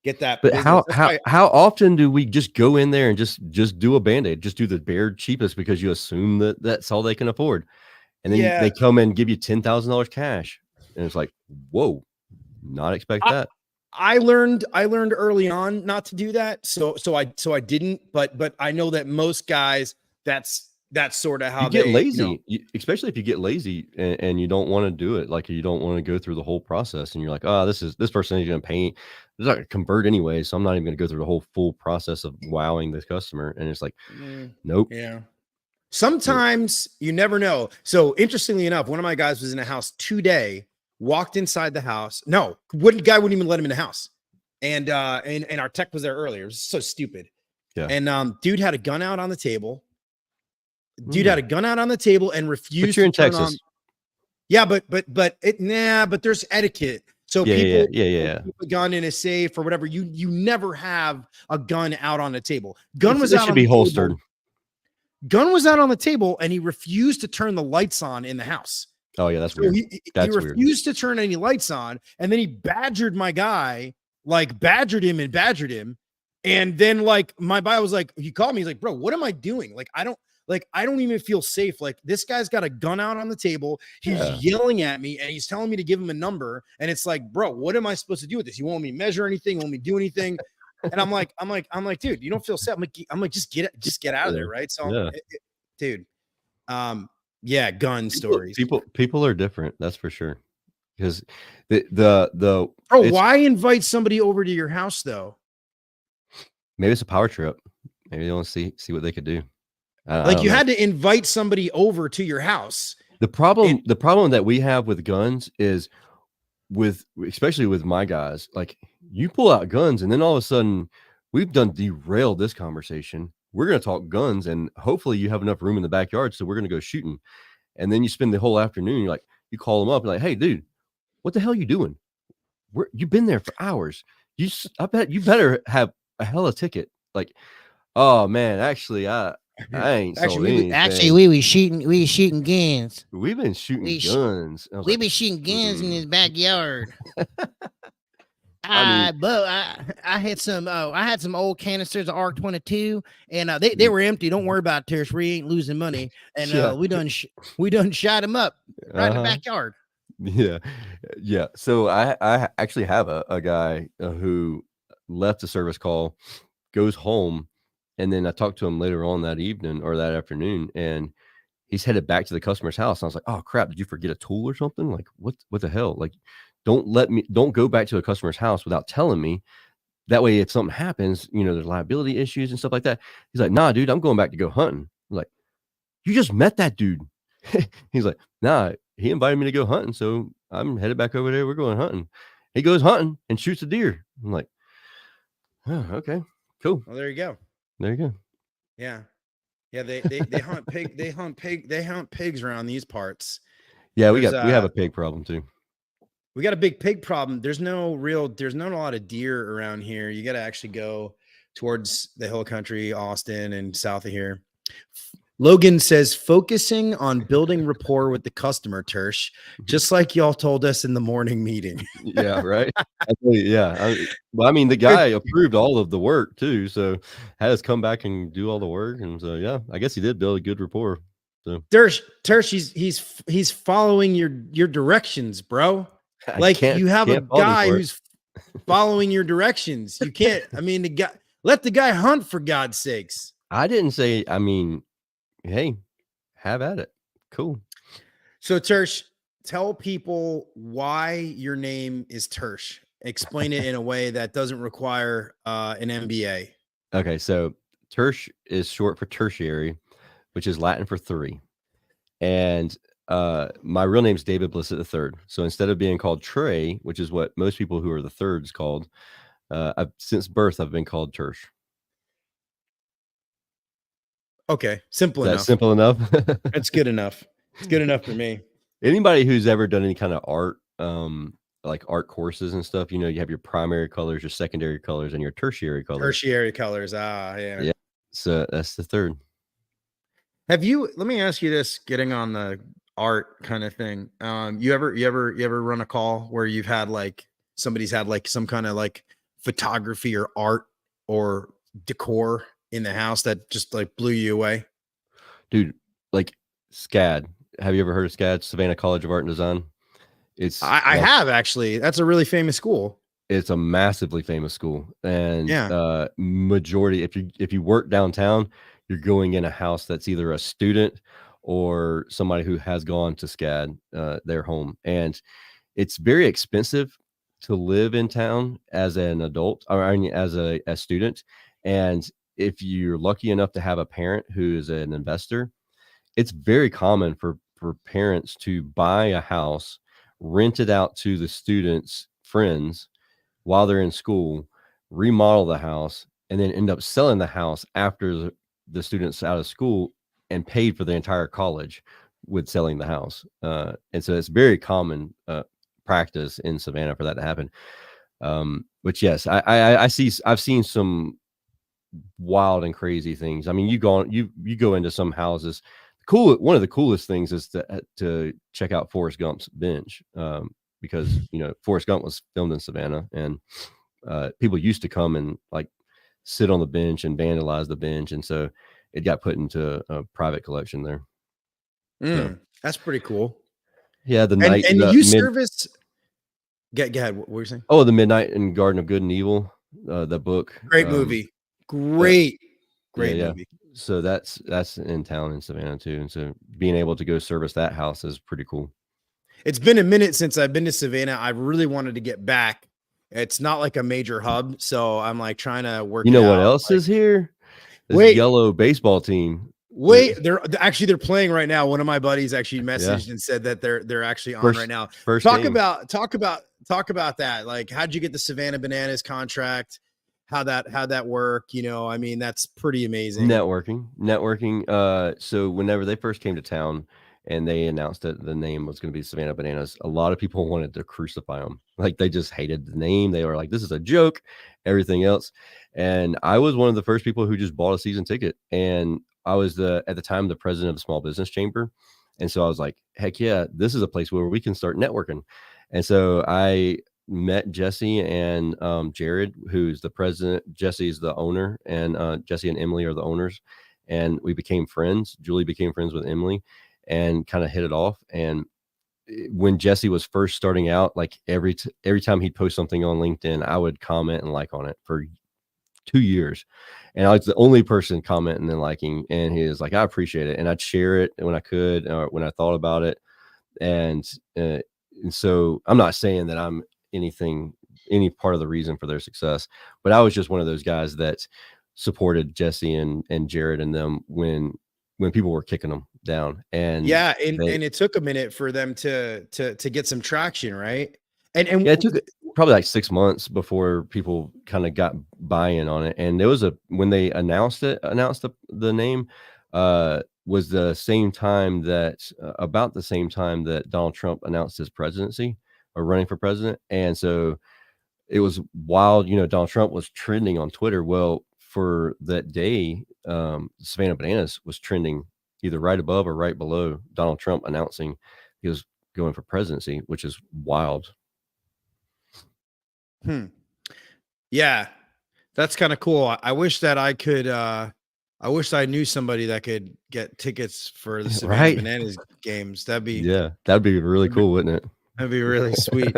get that but business. how often do we just go in there and just do a Band-Aid, just do the bare cheapest because you assume that that's all they can afford, and then Yeah, they come and give you $10,000 cash, and it's like, whoa, not expect that. I learned early on not to do that. So I didn't, but I know that most guys, that's sort of how You get they, lazy, especially if you get lazy and you don't want to do it. Like, you don't want to go through the whole process, and you're like, oh, this person is going to pay. It's not going to convert anyway, so I'm not even going to go through the whole full process of wowing this customer. And it's like, nope. Yeah. Sometimes you never know. So interestingly enough, one of my guys was in a house today, walked inside the house. No, guy wouldn't even let him in the house. And our tech was there earlier. It was so stupid. Yeah. And dude had a gun out on the table. And refused But you're in to turn Texas. on. Yeah, but there's etiquette. So Yeah. Keep a gun in a safe or whatever. You never have a gun out on the table. Gun was out should on be the holstered. table. Gun was out on the table, and he refused to turn the lights on in the house. Oh yeah, that's weird. He refused to turn any lights on, and then he badgered my guy, badgered him. And then my guy was like, he called me, he's like, bro, what am I doing? I don't even feel safe. Like, this guy's got a gun out on the table. He's yelling at me, and he's telling me to give him a number. And it's like, bro, what am I supposed to do with this? You want me to measure anything? You want me to do anything? And I'm like, dude, you don't feel safe. I'm like, just get out of there. Right. So, dude, gun stories. People are different. That's for sure. Because bro, why invite somebody over to your house though? Maybe it's a power trip. Maybe they want to see what they could do. You had to invite somebody over to your house. The problem that we have with guns is especially with my guys, like, you pull out guns and then all of a sudden we've derailed this conversation. We're going to talk guns, and hopefully you have enough room in the backyard, so we're going to go shooting. And then you spend the whole afternoon, you call them up and like, hey dude, what the hell are you doing? You've been there for hours. I bet you better have a hella ticket. Like, oh man, actually I ain't we was shooting guns. We've been shooting guns. We've been shooting guns in his backyard. I had some old canisters of ARC-22, and they were empty. Don't worry about it, Tersh. We ain't losing money, and we done shot them up right in the backyard. Yeah. So I actually have a guy who left a service call, goes home, and then I talked to him later on that evening or that afternoon, and he's headed back to the customer's house. And I was like, oh crap, did you forget a tool or something? Like, what the hell? Like, don't go back to a customer's house without telling me. That way, if something happens, there's liability issues and stuff like that. He's like, nah, dude, I'm going back to go hunting. I'm like, you just met that dude. He's like, nah, he invited me to go hunting, so I'm headed back over there. We're going hunting. He goes hunting and shoots a deer. I'm like, oh, okay, cool. Well, there you go. Yeah. They hunt pig. They hunt pigs around these parts. Yeah, we have a pig problem too. We got a big pig problem. There's not a lot of deer around here. You got to actually go towards the hill country, Austin, and south of here. Logan says, focusing on building rapport with the customer, Tersh, just like y'all told us in the morning meeting. Yeah, right. I mean, the guy approved all of the work too, so had us come back and do all the work, and so yeah, I guess he did build a good rapport. So Tersh, he's following your directions, bro. Like, you have a guy who's following your directions. You can't. I mean, let the guy hunt, for God's sakes. I didn't say. I mean, hey, have at it. Cool. So, Tersh, tell people why your name is Tersh. Explain it in a way that doesn't require an MBA. Okay, so Tersh is short for tertiary, which is Latin for three. And my real name's David Blissett III. So instead of being called Trey, which is what most people who are the thirds called, since birth I've been called Tersh. Okay, simple Is that enough. simple enough? It's good enough. It's good enough for me. Anybody who's ever done any kind of art, like art courses and stuff, you have your primary colors, your secondary colors, and your tertiary colors. Tertiary colors. Yeah. Yeah. So that's the third. Let me ask you this, getting on the art kind of thing. You ever run a call where you've had like somebody's had like some kind of like photography or art or decor in the house that just like blew you away? Dude, like SCAD. Have you ever heard of SCAD, Savannah College of Art and Design? I have actually. That's a really famous school. It's a massively famous school. And yeah, majority, if you work downtown, you're going in a house that's either a student or somebody who has gone to SCAD, their home. And it's very expensive to live in town as an adult, or I mean, as a student. And if you're lucky enough to have a parent who is an investor, it's very common for parents to buy a house, rent it out to the students' friends while they're in school, remodel the house, and then end up selling the house after the students out of school and paid for the entire college with selling the house. And so it's very common practice in Savannah for that to happen. But yes, I've seen some wild and crazy things. I mean, you go into some houses. One of the coolest things is to check out Forrest Gump's bench, because Forrest Gump was filmed in Savannah, and people used to come and like sit on the bench and vandalize the bench, and so it got put into a private collection there. So, that's pretty cool. Yeah, service. Go ahead. What were you saying? Oh, The Midnight and Garden of Good and Evil, the book. Great movie. Great movie. Yeah. So that's in town in Savannah too, and so being able to go service that house is pretty cool. It's been a minute since I've been to Savannah. I really wanted to get back. It's not like a major hub, so I'm like trying to work. You know what else is here? This yellow baseball team. They're playing right now. One of my buddies actually messaged and said that they're actually on right now. Talk about that. Like, how'd you get the Savannah Bananas contract? How'd that work? I mean, that's pretty amazing. Networking. So whenever they first came to town and they announced that the name was going to be Savannah Bananas, a lot of people wanted to crucify them. Like, they just hated the name. They were like, this is a joke, everything else. And I was one of the first people who just bought a season ticket. And I was at the time, the president of the Small Business Chamber. And so I was like, heck yeah, this is a place where we can start networking. And so I met Jesse and Jared, who's the president. Jesse's the owner, and Jesse and Emily are the owners. And we became friends. Julie became friends with Emily and kind of hit it off. And when Jesse was first starting out, like every time he'd post something on LinkedIn, I would comment and like on it for 2 years. And I was the only person commenting and liking. And he was like, I appreciate it. And I'd share it when I could, or when I thought about it. And so I'm not saying that I'm any part of the reason for their success, but I was just one of those guys that supported Jesse and Jared and them when people were kicking them down. And and it took a minute for them to get some traction, right? And it took probably like 6 months before people kind of got buy-in on it. And there was when they announced the name, was the same time that about the same time that Donald Trump announced his presidency or running for president. And so it was wild. Donald Trump was trending on Twitter. Well, for that day, Savannah Bananas was trending either right above or right below Donald Trump announcing he was going for presidency, which is wild. Yeah, that's kind of cool. I wish that I could. I wish I knew somebody that could get tickets for the Savannah Bananas games. That'd be really cool, wouldn't it? That'd be really sweet.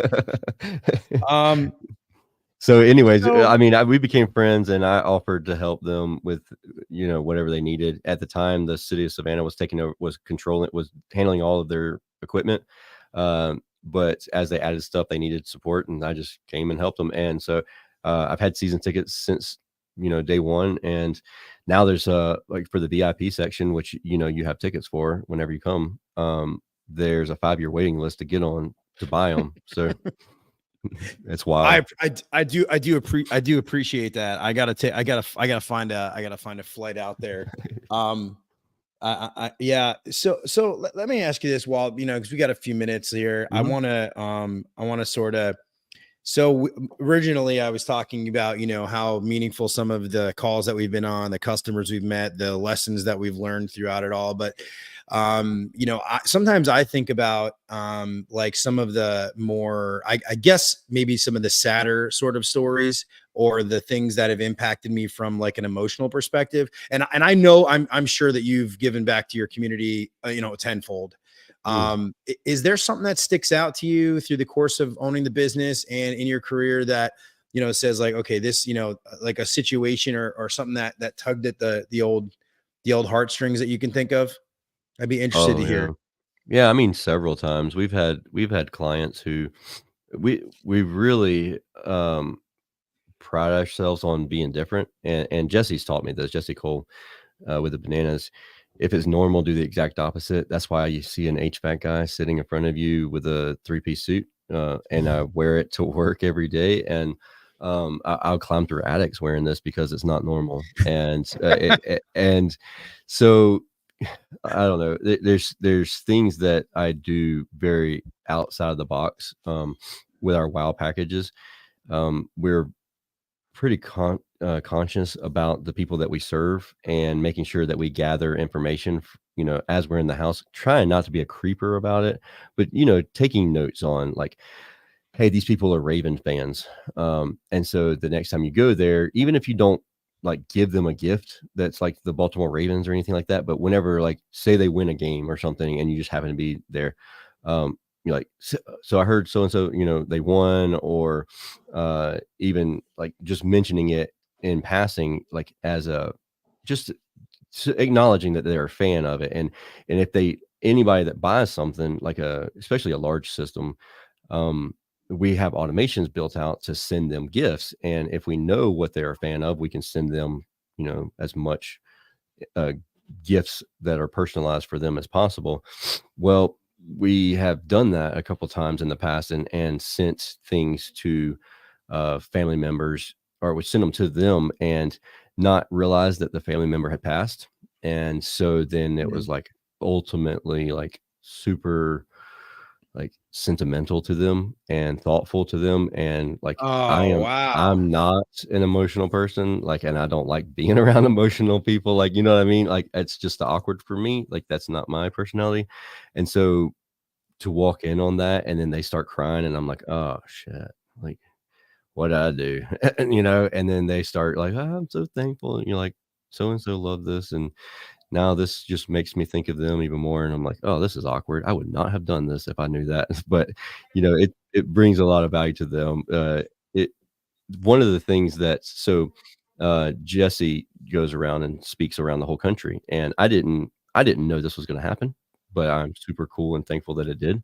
So anyways, I mean, we became friends, and I offered to help them with, whatever they needed. At the time, the city of Savannah was handling all of their equipment. But as they added stuff, they needed support, and I just came and helped them. And so I've had season tickets since, day one. And now there's like for the VIP section, which, you have tickets for whenever you come. there's a 5-year waiting list to get on to buy them. So it's wild. I do appreciate that. I gotta find a flight out there. Yeah. So let me ask you this, Walt, because we got a few minutes here. I want to sort of, originally I was talking about, how meaningful some of the calls that we've been on, the customers we've met, the lessons that we've learned throughout it all. But, sometimes I think about, like some of the more, I guess maybe some of the sadder sort of stories, or the things that have impacted me from like an emotional perspective. And I know I'm sure that you've given back to your community, tenfold. Is there something that sticks out to you through the course of owning the business and in your career that, says like, okay, this, like a situation or something that tugged at the old heartstrings that you can think of? I'd be interested to hear. Yeah. I mean, several times we've had clients who we really, pride ourselves on being different. And Jesse's taught me this, Jesse Cole, with the bananas. If it's normal, do the exact opposite. That's why you see an HVAC guy sitting in front of you with a 3-piece suit, and I wear it to work every day. And I'll climb through attics wearing this because it's not normal. And and so I don't know. There's things that I do very outside of the box with our WOW packages. We're pretty conscious about the people that we serve and making sure that we gather information, as we're in the house, trying not to be a creeper about it, but, taking notes on like, hey, these people are Raven fans. And so the next time you go there, even if you don't like give them a gift that's like the Baltimore Ravens or anything like that, but whenever like say they win a game or something and you just happen to be there, you're like, so I heard so-and-so, they won, or even like just mentioning it in passing, like as a, just acknowledging that they're a fan of it. And if anybody that buys something like especially a large system, we have automations built out to send them gifts. And if we know what they're a fan of, we can send them, as much gifts that are personalized for them as possible. Well, we have done that a couple times in the past and sent things to family members, or we send them to them and not realize that the family member had passed. And so then it was like ultimately like super like sentimental to them and thoughtful to them. And like, I'm not an emotional person, like, and I don't like being around emotional people. Like, you know what I mean? Like, it's just awkward for me. Like, that's not my personality. And so to walk in on that and then they start crying and I'm like, oh shit, like what'd I do? And then they start like, oh, I'm so thankful. And you're like, so-and-so love this. And now this just makes me think of them even more. And I'm like, oh, this is awkward. I would not have done this if I knew that. But, it brings a lot of value to them. One of the things Jesse goes around and speaks around the whole country. And I didn't know this was going to happen, but I'm super cool and thankful that it did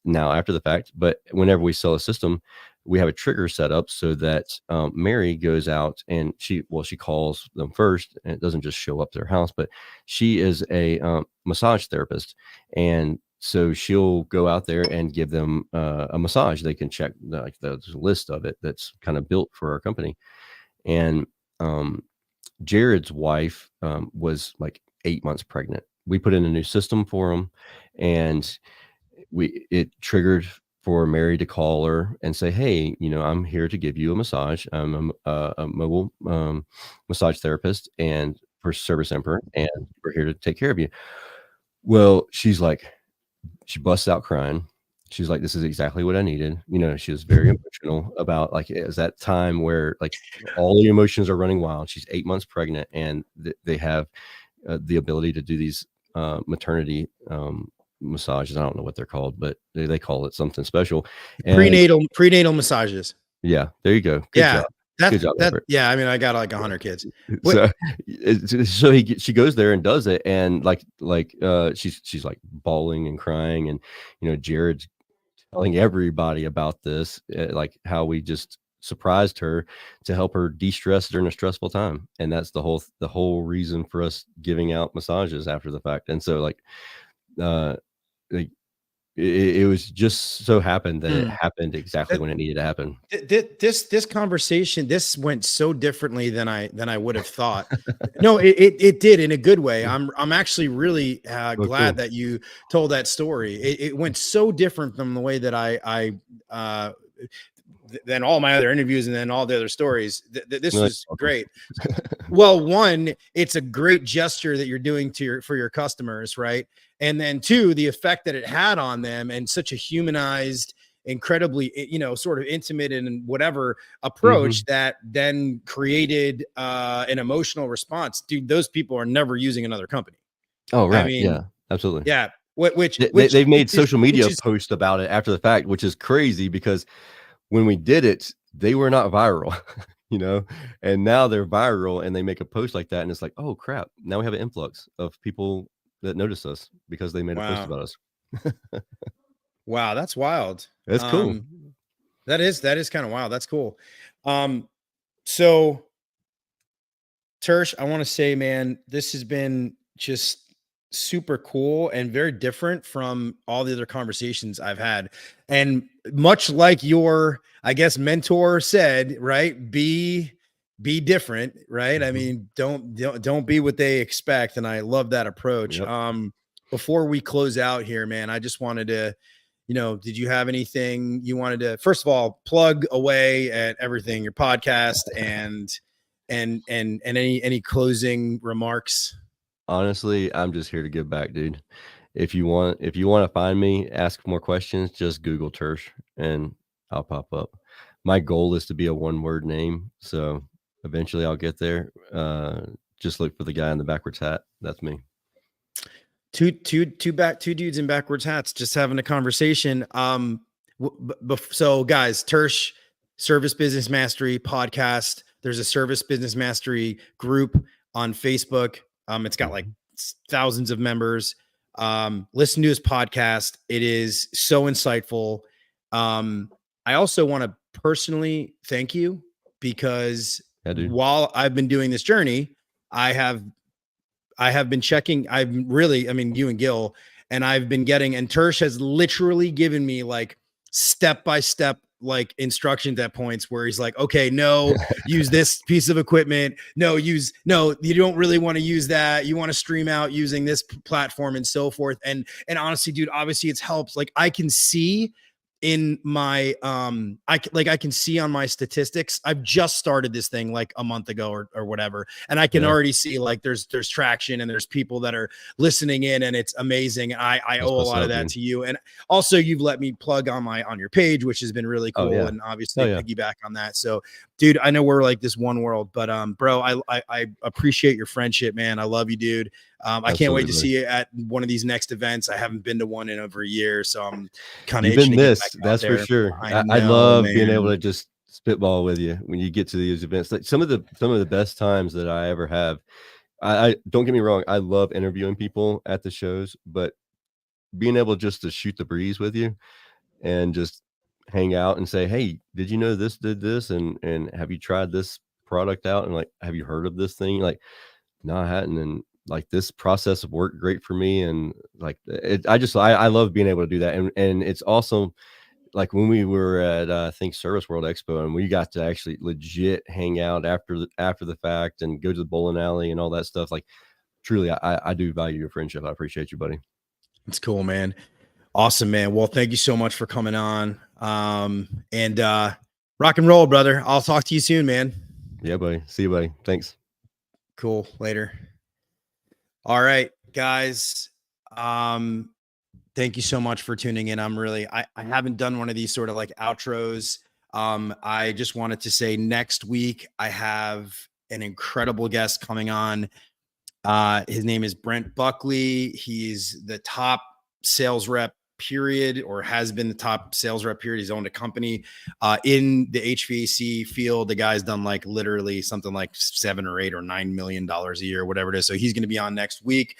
now after the fact. But whenever we sell a system, we have a trigger set up so that Mary goes out and she calls them first, and it doesn't just show up to their house, but she is a massage therapist. And so she'll go out there and give them a massage. They can check the list of it that's kind of built for our company. And Jared's wife was like 8 months pregnant. We put in a new system for him, and it triggered for Mary to call her and say, hey, I'm here to give you a massage. I'm a mobile massage therapist and for Service Emperor, and we're here to take care of you. Well, she's like, she busts out crying. She's like, this is exactly what I needed. She was very emotional about like, it was that time where like all the emotions are running wild. She's 8 months pregnant, and they have the ability to do these maternity massages. I don't know what they're called, but they call it something special. And prenatal massages. Yeah, there you go. Good job. Good job. Yeah, I mean, I got like 100 kids. So she goes there and does it, and she's like bawling and crying, and Jared's telling everybody about this, like how we just surprised her to help her de-stress during a stressful time. And that's the whole reason for us giving out massages after the fact. And so like it was just so happened that it happened exactly when it needed to happen. This conversation, this went so differently than I would have thought. No, it did in a good way. I'm actually really glad that you told that story. It went so different from the way that I than all my other interviews and then all the other stories. This was great. Well, one, it's a great gesture that you're doing for your customers, right? And then two, the effect that it had on them, and such a humanized, incredibly, sort of intimate and whatever approach that then created an emotional response. Dude, those people are never using another company. Oh, right. I mean, yeah, absolutely. Yeah. They've made social media posts about it after the fact, which is crazy because when we did it, they were not viral, and now they're viral and they make a post like that. And it's like, oh crap. Now we have an influx of people that notice us because they made a post about us. Wow. That's wild. That's cool. That is kind of wild. That's cool. So Tersh, I want to say, man, this has been just super cool and very different from all the other conversations I've had. And much like your, I guess, mentor said, right? Be different, right? I mean, don't be what they expect. And I love that approach. Yep. Before we close out here, man, I just wanted to, did you have anything you wanted to, first of all, plug away at everything, your podcast and any closing remarks? Honestly, I'm just here to give back, dude. If you want to find me, ask more questions, just Google Tersh and I'll pop up. My goal is to be a one-word name, so eventually I'll get there. Just look for the guy in the backwards hat. That's me. Two dudes in backwards hats just having a conversation. So guys, Tersh Service Business Mastery podcast. There's a Service Business Mastery group on Facebook. It's got like thousands of members. Listen to his podcast. It is so insightful. I also want to personally thank you because while I've been doing this journey, I have been checking. You and Gil, and I've been getting, and Tersh has literally given me like step-by-step like instructions at points where he's like, okay, no, use this piece of equipment. No, you don't really want to use that. You want to stream out using this platform and so forth. And honestly, dude, obviously it's helps. Like I can see in my I can see on my statistics. I've just started this thing like a month ago or whatever, and I can already see like there's traction and there's people that are listening in, and it's amazing. And I owe a lot of that to you, and also you've let me plug on your page, which has been really cool, and obviously piggyback on that. So dude, I know we're like this one world, but bro, I appreciate your friendship, man. I love you, dude. I can't wait to see you at one of these next events. I haven't been to one in over a year, so I'm kind of itching to get back that's there. For sure. I love being able to just spitball with you when you get to these events. Like some of the best times that I ever have. I don't get me wrong, I love interviewing people at the shows, but being able just to shoot the breeze with you and just hang out and say, hey, did you know this did this, and have you tried this product out, and like, have you heard of this thing? Like, no, I hadn't. And like this process worked great for me, and like I love being able to do that. And it's awesome. Like when we were at I think Service World Expo, and we got to actually legit hang out after the fact and go to the bowling alley and all that stuff. Like truly, I do value your friendship. I appreciate you, buddy. It's cool, man. Awesome, man. Well, thank you so much for coming on. And rock and roll, brother. I'll talk to you soon, man. Yeah, buddy. See you, buddy. Thanks. Cool. Later. All right, guys. Thank you so much for tuning in. I haven't done one of these sort of like outros. I just wanted to say next week I have an incredible guest coming on. His name is Brent Buckley. He's the top sales rep period, or has been the top sales rep period. He's owned a company in the HVAC field. The guy's done like literally something like $7 or $8 or $9 million a year, whatever it is. So he's going to be on next week.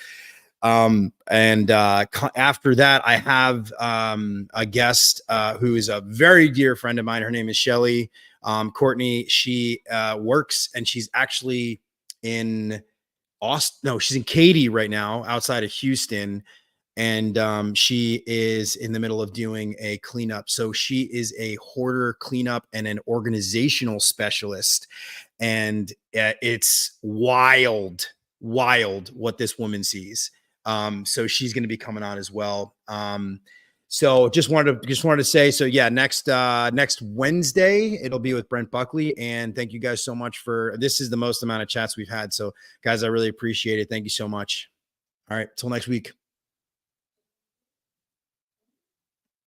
After that, I have a guest who is a very dear friend of mine. Her name is Shelly Courtney. She works, and she's actually in Austin. No, she's in Katy right now, outside of Houston. and she is in the middle of doing a cleanup. So she is a hoarder cleanup and an organizational specialist. And it's wild what this woman sees. So she's going to be coming on as well. So just wanted to say, so yeah, next Wednesday, it'll be with Brent Buckley. And thank you guys so much this is the most amount of chats we've had. So guys, I really appreciate it. Thank you so much. All right. Till next week.